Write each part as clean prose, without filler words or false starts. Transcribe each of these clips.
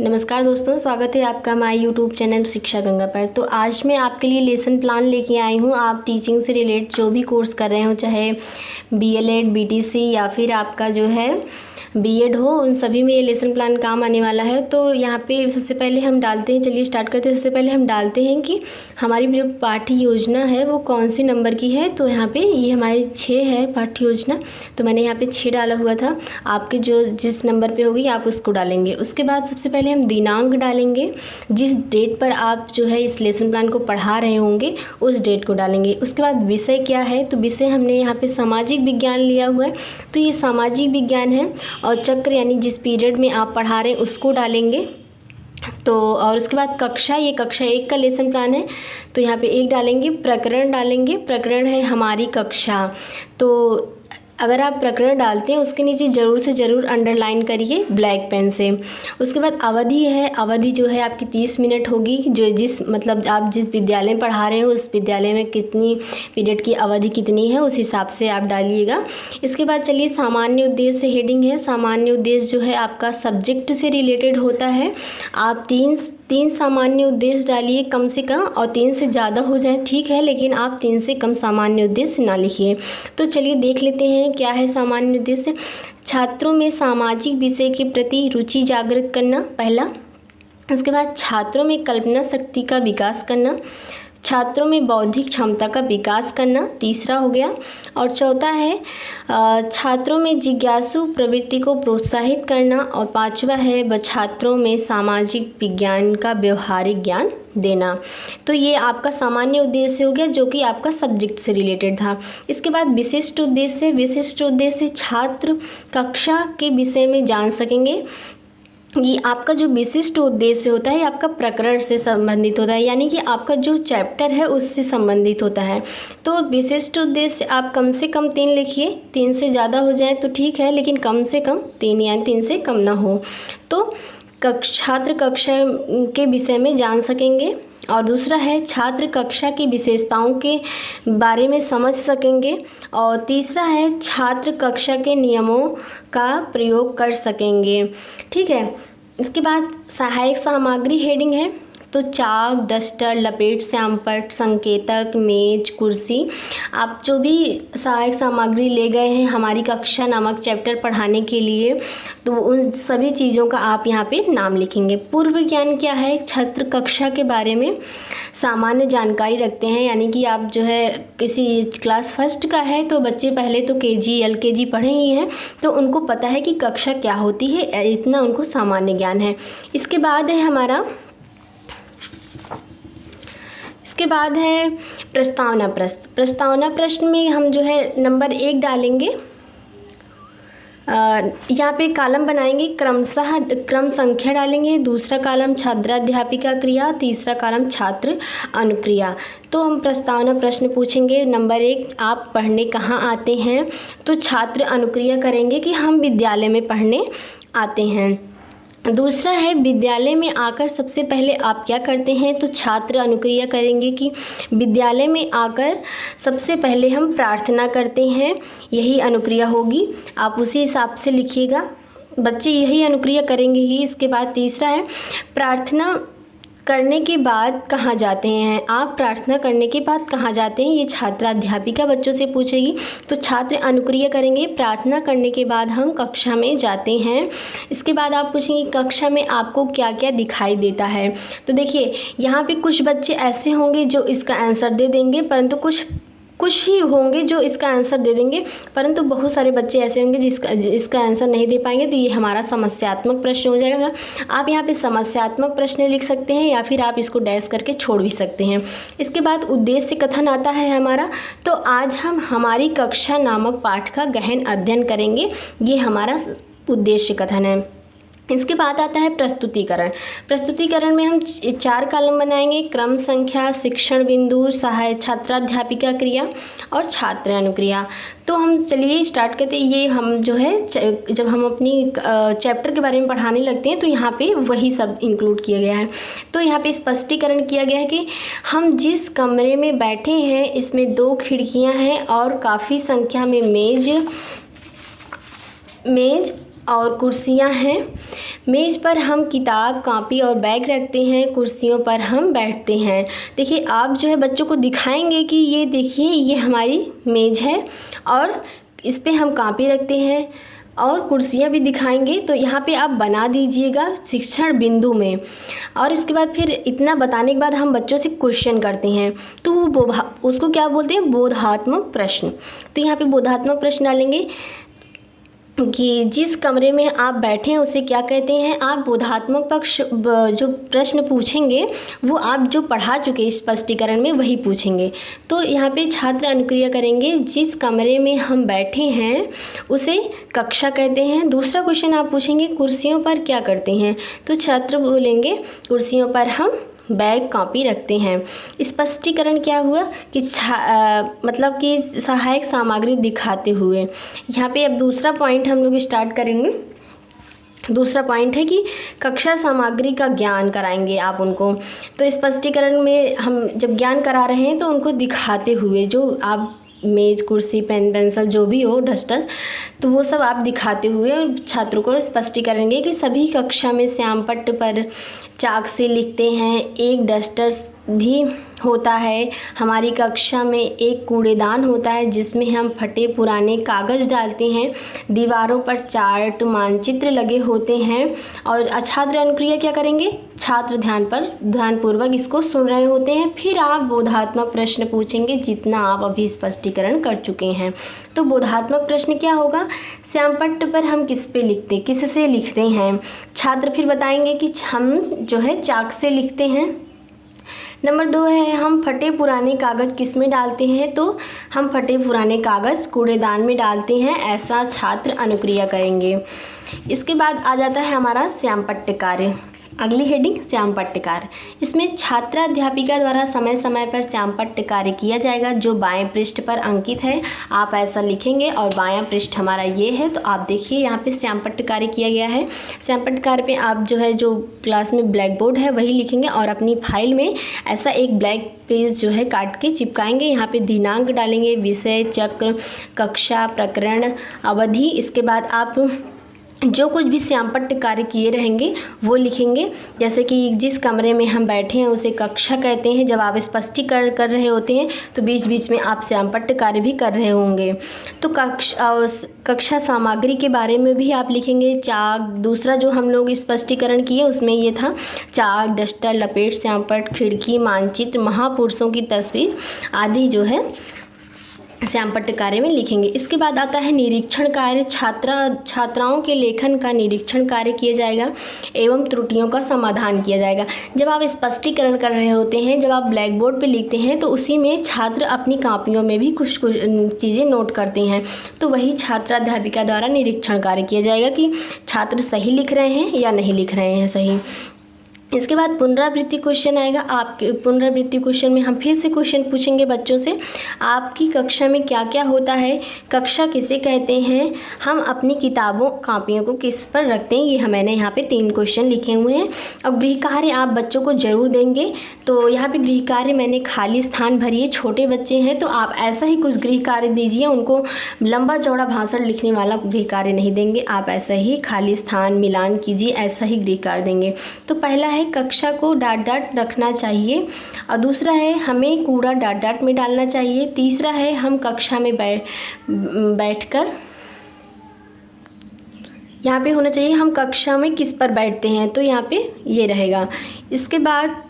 नमस्कार दोस्तों, स्वागत है आपका हमारे यूट्यूब चैनल शिक्षा गंगा पर। तो आज मैं आपके लिए लेसन प्लान लेके आई हूँ। आप टीचिंग से रिलेटेड जो भी कोर्स कर रहे हो, चाहे बीएलएड, बीटीसी या फिर आपका जो है बीएड हो, उन सभी में ये लेसन प्लान काम आने वाला है। तो यहाँ पे सबसे पहले हम डालते हैं, चलिए स्टार्ट करते हैं। सबसे पहले हम डालते हैं कि हमारी जो पाठ्य योजना है वो कौन सी नंबर की है। तो यहाँ पे ये हमारी 6 है पाठ्य योजना, तो मैंने यहाँ पे 6 डाला हुआ था। आपके जो जिस नंबर पे होगी आप उसको डालेंगे। उसके बाद सबसे पहले हम दिनांक डालेंगे, जिस डेट पर आप जो है इस लेसन प्लान को पढ़ा रहे होंगे उस डेट को डालेंगे। उसके बाद विषय क्या है, तो विषय हमने यहाँ पे सामाजिक विज्ञान लिया हुआ है, तो ये सामाजिक विज्ञान है। और चक्र यानी जिस पीरियड में आप पढ़ा रहे हैं उसको डालेंगे। तो और उसके बाद कक्षा, ये कक्षा 1 का लेसन प्लान है, तो यहाँ पे 1 डालेंगे। प्रकरण डालेंगे, प्रकरण है हमारी कक्षा। तो अगर आप प्रकरण डालते हैं उसके नीचे ज़रूर से ज़रूर अंडरलाइन करिए ब्लैक पेन से। उसके बाद अवधि है, अवधि जो है आपकी 30 मिनट होगी। जो मतलब आप जिस विद्यालय में पढ़ा रहे हो उस विद्यालय में कितनी पीरियड की अवधि कितनी है उस हिसाब से आप डालिएगा। इसके बाद चलिए सामान्य उद्देश्य हेडिंग है। सामान्य उद्देश्य जो है आपका सब्जेक्ट से रिलेटेड होता है। आप तीन सामान्य उद्देश्य डालिए कम से कम, और 3 से ज़्यादा हो जाए ठीक है, लेकिन आप 3 से कम सामान्य उद्देश्य ना लिखिए। तो चलिए देख लेते हैं क्या है सामान्य उद्देश्य। छात्रों में सामाजिक विषय के प्रति रुचि जागृत करना, पहला। उसके बाद छात्रों में कल्पना शक्ति का विकास करना, छात्रों में बौद्धिक क्षमता का विकास करना, तीसरा हो गया। और चौथा है छात्रों में जिज्ञासु प्रवृत्ति को प्रोत्साहित करना, और पांचवा है छात्रों में सामाजिक विज्ञान का व्यवहारिक ज्ञान देना। तो ये आपका सामान्य उद्देश्य हो गया जो कि आपका सब्जेक्ट से रिलेटेड था। इसके बाद विशिष्ट उद्देश्य। विशिष्ट उद्देश्य छात्र कक्षा के विषय में जान सकेंगे। ये आपका जो विशिष्ट उद्देश्य होता है आपका प्रकरण से संबंधित होता है, यानी कि आपका जो चैप्टर है उससे संबंधित होता है। तो विशिष्ट उद्देश्य आप कम से कम 3 लिखिए, 3 से ज़्यादा हो जाए तो ठीक है, लेकिन कम से कम 3 यानी 3 से कम ना हो। तो छात्र कक्षा के विषय में जान सकेंगे, और दूसरा है छात्र कक्षा की विशेषताओं के बारे में समझ सकेंगे, और तीसरा है छात्र कक्षा के नियमों का प्रयोग कर सकेंगे। ठीक है। इसके बाद सहायक सामग्री हेडिंग है, तो चाक, डस्टर, लपेट, श्यामपट्ट, संकेतक, मेज, कुर्सी, आप जो भी सहायक सामग्री ले गए हैं हमारी कक्षा नामक चैप्टर पढ़ाने के लिए, तो उन सभी चीज़ों का आप यहाँ पे नाम लिखेंगे। पूर्व ज्ञान क्या है, छात्र कक्षा के बारे में सामान्य जानकारी रखते हैं, यानी कि आप जो है किसी क्लास फर्स्ट का है तो बच्चे पहले तो केजी एलकेजी पढ़े ही हैं, तो उनको पता है कि कक्षा क्या होती है, इतना उनको सामान्य ज्ञान है। इसके बाद है हमारा इसके बाद है प्रस्तावना प्रश्न। प्रस्तावना प्रश्न में हम जो है नंबर 1 डालेंगे। यहाँ पे कॉलम बनाएंगे, क्रमशः क्रम संख्या डालेंगे। दूसरा कॉलम छात्राध्यापिका क्रिया, तीसरा कॉलम छात्र अनुक्रिया। तो हम प्रस्तावना प्रश्न पूछेंगे। नंबर 1, आप पढ़ने कहाँ आते हैं, तो छात्र अनुक्रिया करेंगे कि हम विद्यालय में पढ़ने आते हैं। दूसरा है विद्यालय में आकर सबसे पहले आप क्या करते हैं, तो छात्र अनुक्रिया करेंगे कि विद्यालय में आकर सबसे पहले हम प्रार्थना करते हैं, यही अनुक्रिया होगी। आप उसी हिसाब से लिखिएगा, बच्चे यही अनुक्रिया करेंगे ही। इसके बाद तीसरा है प्रार्थना करने के बाद कहाँ जाते हैं, आप प्रार्थना करने के बाद कहाँ जाते हैं, ये छात्राध्यापिका बच्चों से पूछेगी। तो छात्र अनुक्रिया करेंगे, प्रार्थना करने के बाद हम कक्षा में जाते हैं। इसके बाद आप पूछेंगे कक्षा में आपको क्या क्या दिखाई देता है। तो देखिए यहाँ पे कुछ बच्चे ऐसे होंगे जो इसका आंसर दे देंगे, परंतु कुछ ही होंगे जो इसका आंसर दे देंगे, परंतु बहुत सारे बच्चे ऐसे होंगे इसका आंसर नहीं दे पाएंगे। तो ये हमारा समस्यात्मक प्रश्न हो जाएगा। आप यहाँ पे समस्यात्मक प्रश्न लिख सकते हैं, या फिर आप इसको डैश करके छोड़ भी सकते हैं। इसके बाद उद्देश्य कथन आता है हमारा। तो आज हम हमारी कक्षा नामक पाठ का गहन अध्ययन करेंगे, ये हमारा उद्देश्य कथन है। इसके बाद आता है प्रस्तुतिकरण। प्रस्तुतिकरण में हम 4 कॉलम बनाएंगे, क्रम संख्या, शिक्षण बिंदु, सहाय छात्राध्यापिका क्रिया और छात्र अनुक्रिया। तो हम चलिए स्टार्ट करते हैं। ये हम जो है जब हम अपनी चैप्टर के बारे में पढ़ाने लगते हैं तो यहाँ पे वही सब इंक्लूड किया गया है। तो यहाँ पे स्पष्टीकरण किया गया है कि हम जिस कमरे में बैठे हैं इसमें 2 खिड़कियाँ हैं और काफ़ी संख्या में मेज और कुर्सियाँ हैं। मेज़ पर हम किताब, कॉपी और बैग रखते हैं, कुर्सियों पर हम बैठते हैं। देखिए आप जो है बच्चों को दिखाएंगे कि ये देखिए ये हमारी मेज़ है और इस पे हम कॉपी रखते हैं, और कुर्सियाँ भी दिखाएंगे। तो यहाँ पे आप बना दीजिएगा शिक्षण बिंदु में। और इसके बाद फिर इतना बताने के बाद हम बच्चों से क्वेश्चन करते हैं, तो वो उसको क्या बोलते हैं, बोधात्मक प्रश्न। तो यहाँ पे बोधात्मक प्रश्न डालेंगे कि जिस कमरे में आप बैठे हैं उसे क्या कहते हैं। आप बोधात्मक पक्ष जो प्रश्न पूछेंगे वो आप जो पढ़ा चुके स्पष्टीकरण में वही पूछेंगे। तो यहाँ पे छात्र अनुक्रिया करेंगे, जिस कमरे में हम बैठे हैं उसे कक्षा कहते हैं। दूसरा क्वेश्चन आप पूछेंगे कुर्सियों पर क्या करते हैं, तो छात्र बोलेंगे कुर्सियों पर हम बैग, कॉपी रखते हैं। स्पष्टीकरण क्या हुआ कि मतलब कि सहायक सामग्री दिखाते हुए। यहाँ पे अब दूसरा पॉइंट हम लोग स्टार्ट करेंगे। दूसरा पॉइंट है कि कक्षा सामग्री का ज्ञान कराएंगे आप उनको। तो स्पष्टीकरण में हम जब ज्ञान करा रहे हैं तो उनको दिखाते हुए, जो आप मेज़, कुर्सी, पेन, पेंसिल जो भी हो, डस्टर, तो वो सब आप दिखाते हुए छात्रों को स्पष्टीकरण करेंगे कि सभी कक्षा में श्यामपट्ट पर चाक से लिखते हैं, एक डस्टर भी होता है। हमारी कक्षा में एक कूड़ेदान होता है जिसमें हम फटे पुराने कागज़ डालते हैं। दीवारों पर चार्ट, मानचित्र लगे होते हैं। और छात्र अनुक्रिया क्या करेंगे, छात्र ध्यानपूर्वक इसको सुन रहे होते हैं। फिर आप बोधात्मक प्रश्न पूछेंगे जितना आप अभी स्पष्टीकरण कर चुके हैं। तो बोधात्मक प्रश्न क्या होगा, श्यामपट्ट पर हम किससे लिखते हैं। छात्र फिर बताएंगे कि हम जो है चाक से लिखते हैं। नंबर 2 है हम फटे पुराने कागज़ किस में डालते हैं, तो हम फटे पुराने कागज़ कूड़ेदान में डालते हैं। ऐसा छात्र अनुक्रिया करेंगे। इसके बाद आ जाता है हमारा श्यामपट्ट कार्य। अगली हेडिंग श्यामपट्ट कार्य। इसमें छात्राध्यापिका द्वारा समय समय पर श्यामपट्ट कार्य किया जाएगा जो बाएं पृष्ठ पर अंकित है। आप ऐसा लिखेंगे और बायां पृष्ठ हमारा ये है। तो आप देखिए यहाँ पे श्यामपट्ट कार्य किया गया है। श्यामपट्ट कार्य पे आप जो है जो क्लास में ब्लैक बोर्ड है वही लिखेंगे और अपनी फाइल में ऐसा एक ब्लैक पेज जो है काट के चिपकाएंगे। यहाँ पे दिनांक डालेंगे, विषय, चक्र, कक्षा, प्रकरण, अवधि। इसके बाद आप जो कुछ भी श्यामपट्ट कार्य किए रहेंगे वो लिखेंगे। जैसे कि जिस कमरे में हम बैठे हैं उसे कक्षा कहते हैं। जब आप स्पष्टीकरण कर रहे होते हैं तो बीच बीच में आप श्यामपट्ट कार्य भी कर रहे होंगे। तो कक्षा सामग्री के बारे में भी आप लिखेंगे। चाक, दूसरा जो हम लोग स्पष्टीकरण किए उसमें ये था चाक, डस्टर, लपेट, श्यामपट्ट, खिड़की, मानचित्र, महापुरुषों की तस्वीर आदि जो है श्यामपट्ट कार्य में लिखेंगे। इसके बाद आता है निरीक्षण कार्य। छात्राओं के लेखन का निरीक्षण कार्य किया जाएगा एवं त्रुटियों का समाधान किया जाएगा। जब आप स्पष्टीकरण कर रहे होते हैं, जब आप ब्लैक बोर्ड पे लिखते हैं तो उसी में छात्र अपनी कॉपियों में भी कुछ चीज़ें नोट करते हैं। तो वही छात्राध्यापिका द्वारा निरीक्षण कार्य किया जाएगा कि छात्र सही लिख रहे हैं या नहीं लिख रहे हैं सही। इसके बाद पुनरावृत्ति क्वेश्चन आएगा। आपके पुनरावृत्ति क्वेश्चन में हम फिर से क्वेश्चन पूछेंगे बच्चों से, आपकी कक्षा में क्या क्या होता है, कक्षा किसे कहते हैं, हम अपनी किताबों, कॉपियों को किस पर रखते हैं। ये मैंने यहाँ पे 3 क्वेश्चन लिखे हुए हैं। अब गृह कार्य आप बच्चों को ज़रूर देंगे। तो यहाँ पे गृह कार्य मैंने खाली स्थान भरिए, छोटे बच्चे हैं तो आप ऐसा ही कुछ गृह कार्य दीजिए। उनको लंबा चौड़ा भाषण लिखने वाला गृह कार्य नहीं देंगे, आप ऐसा ही खाली स्थान मिलान कीजिए, ऐसा ही गृह कार्य देंगे। तो पहला है कक्षा को डाट डाट रखना चाहिए, और दूसरा है हमें कूड़ा डाट डाट में डालना चाहिए। तीसरा है हम कक्षा में बैठकर, यहाँ पे होना चाहिए हम कक्षा में किस पर बैठते हैं, तो यहाँ पे ये रहेगा। इसके बाद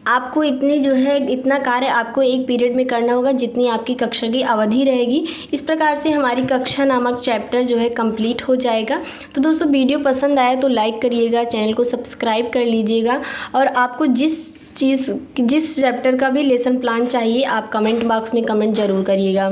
आपको इतना कार्य आपको एक पीरियड में करना होगा जितनी आपकी कक्षा की अवधि रहेगी। इस प्रकार से हमारी कक्षा नामक चैप्टर जो है कंप्लीट हो जाएगा। तो दोस्तों वीडियो पसंद आया तो लाइक करिएगा, चैनल को सब्सक्राइब कर लीजिएगा, और आपको जिस चैप्टर का भी लेसन प्लान चाहिए आप कमेंट बॉक्स में कमेंट ज़रूर करिएगा।